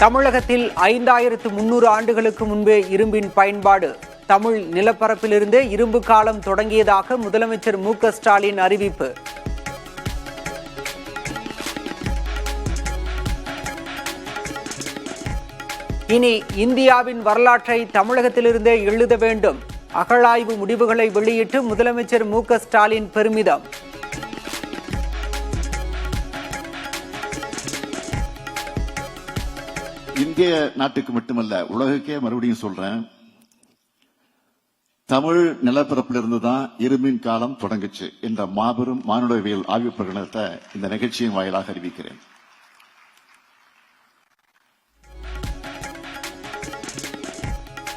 தமிழகத்தில் 5300 ஆண்டுகளுக்கு முன்பே இரும்பின் பயன்பாடு. தமிழ் நிலப்பரப்பிலிருந்தே இரும்பு காலம் தொடங்கியதாக முதலமைச்சர் மு.க.ஸ்டாலின் அறிவிப்பு. இனி இந்தியாவின் வரலாற்றை தமிழகத்திலிருந்தே எழுத வேண்டும். அகழாய்வு முடிவுகளை வெளியிட்டு முதலமைச்சர் மு.க.ஸ்டாலின் பெருமிதம். இந்திய நாட்டுக்கு மட்டுமல்ல, உலகுக்கே மறுபடியும் சொல்றேன், தமிழ் நிலப்பரப்பிலிருந்து தான் இரும்பின் காலம் தொடங்குச்சு என்ற மாபெரும் மானுடவியல் ஆய்வு பிரகடனத்தை இந்த நிகழ்ச்சியின் வாயிலாக அறிவிக்கிறேன்.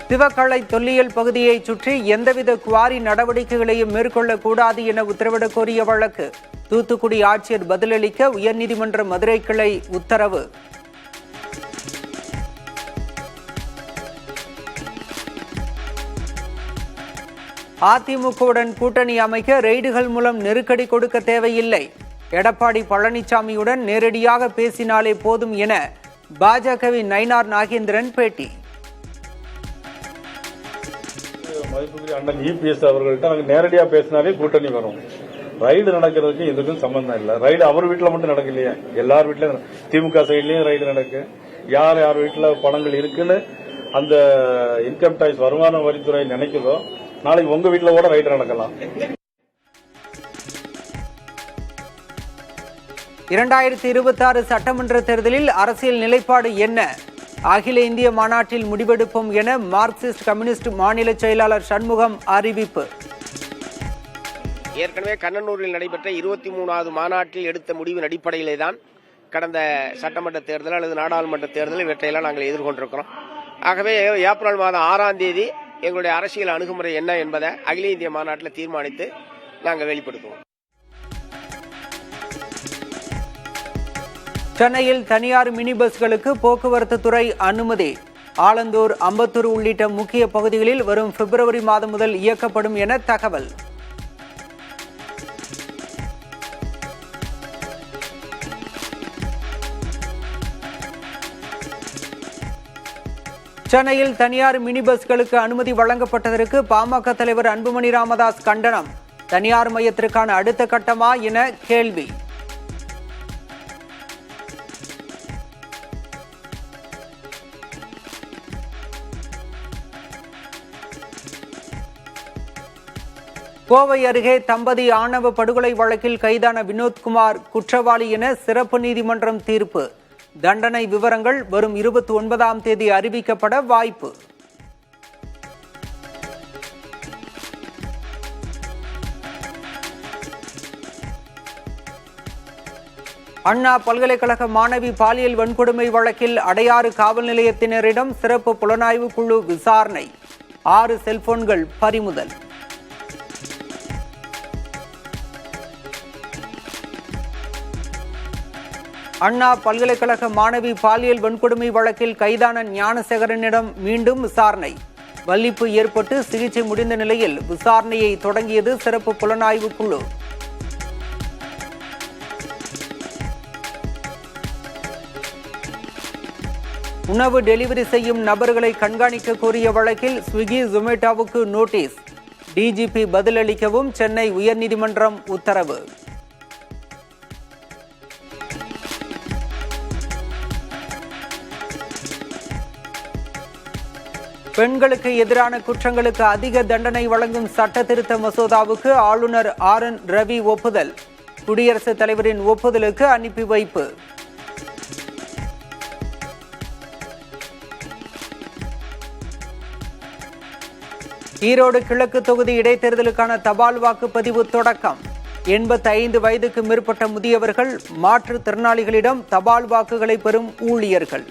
சிவகளை தொல்லியல் பகுதியை சுற்றி எந்தவித குவாரி நடவடிக்கைகளையும் மேற்கொள்ளக்கூடாது என உத்தரவிடக் கோரிய வழக்கு. தூத்துக்குடி ஆட்சியர் பதிலளிக்க உயர்நீதிமன்ற மதுரை கிளை உத்தரவு. அதிமுகவுடன் கூட்டணி அமைக்க ரெய்டுகள் மூலம் நெருக்கடி கொடுக்க தேவையில்லை. எடப்பாடி பழனிசாமியுடன் நேரடியாக பேசினாலே போதும் என பாஜகவின் நயினார் நாகேந்திரன் பேட்டி. மதிப்புக்குரிய அண்ணன் இபிஎஸ் அவர்கள்ட்ட நாங்கள் நேரடியாக பேசினாலே கூட்டணி வரும். ரைடு நடக்கிறதுக்கு இதுக்கும் சம்பந்தம் இல்லை. ரைடு அவர் வீட்டில் மட்டும் நடக்கலையே, எல்லார் வீட்லயும், திமுக சைட்லயும் ரைடு நடக்கு. யார் வீட்டில் பணங்கள் இருக்குன்னு அந்த இன்கம் டாக்ஸ் வருமான வரித்துறை நினைக்குதோ, நாளைக்கு உங்க வீட்டில் கூட ரைடு நடக்கலாம். 2026 சட்டமன்ற தேர்தலில் அரசியல் நிலைப்பாடு என்ன? அகில இந்திய மாநாட்டில் முடிவெடுப்போம் என மார்க்சிஸ்ட் கம்யூனிஸ்ட் மாநில செயலாளர் சண்முகம் அறிவிப்பு. ஏற்கனவே கண்ணனூரில் நடைபெற்ற 23வது மாநாட்டில் எடுத்த முடிவின் அடிப்படையிலே தான் கடந்த சட்டமன்ற தேர்தல் அல்லது நாடாளுமன்ற தேர்தல் இவற்றையெல்லாம் நாங்கள் எதிர்கொண்டிருக்கிறோம். ஆகவே ஏப்ரல் மாதம் 6ஆம் தேதி எங்களுடைய அரசியல் அணுகுமுறை என்ன என்பதை அகில இந்திய மாநாட்டில் தீர்மானித்து நாங்கள் வெளிப்படுத்துவோம். சென்னையில் தனியார் மினி பஸ்களுக்கு போக்குவரத்து துறை அனுமதி. ஆலந்தூர், அம்பத்தூர் உள்ளிட்ட முக்கிய பகுதிகளில் வரும் பிப்ரவரி மாதம் முதல் இயக்கப்படும் என தகவல். சென்னையில் தனியார் மினி பஸ்களுக்கு அனுமதி வழங்கப்பட்டதற்கு பாமக தலைவர் அன்புமணி ராமதாஸ் கண்டனம். தனியார் மையத்திற்கான அடுத்த கட்டமா என கேள்வி. கோவை அருகே தம்பதி ஆணவ படுகொலை வழக்கில் கைதான வினோத்குமார் குற்றவாளி என சிறப்பு நீதிமன்றம் தீர்ப்பு. தண்டனை விவரங்கள் வரும் 29ஆம் தேதி அறிவிக்கப்பட வாய்ப்பு. அண்ணா பல்கலைக்கழக மாணவி பாலியல் வன்கொடுமை வழக்கில் அடையாறு காவல் நிலையத்தினரிடம் சிறப்பு புலனாய்வு குழு விசாரணை. 6 செல்போன்கள் பறிமுதல். அண்ணா பல்கலைக்கழக மாணவி பாலியல் வன்கொடுமை வழக்கில் கைதான ஞானசேகரனிடம் மீண்டும் விசாரணை. வலிப்பு ஏற்பட்டு சிகிச்சை முடிந்த நிலையில் விசாரணையை தொடங்கியது சிறப்பு புலனாய்வு குழு. உணவு டெலிவரி செய்யும் நபர்களை கண்காணிக்க கோரிய வழக்கில் ஸ்விக்கி, ஜொமேட்டோவுக்கு நோட்டீஸ். டிஜிபி பதிலளிக்கவும் சென்னை உயர்நீதிமன்றம் உத்தரவு. பெண்களுக்கு எதிரான குற்றங்களுக்கு அதிக தண்டனை வழங்கும் சட்ட திருத்த மசோதாவுக்கு ஆளுநர் RN ரவி ஒப்புதல். குடியரசுத் தலைவரின் ஒப்புதலுக்கு அனுப்பி வைப்பு. ஈரோடு கிழக்கு தொகுதி இடைத்தேர்தலுக்கான தபால் வாக்குப்பதிவு தொடக்கம். 85 வயதுக்கு மேற்பட்ட முதியவர்கள், மாற்றுத்திறனாளிகளிடம் தபால் வாக்குகளை பெறும் ஊழியர்கள்.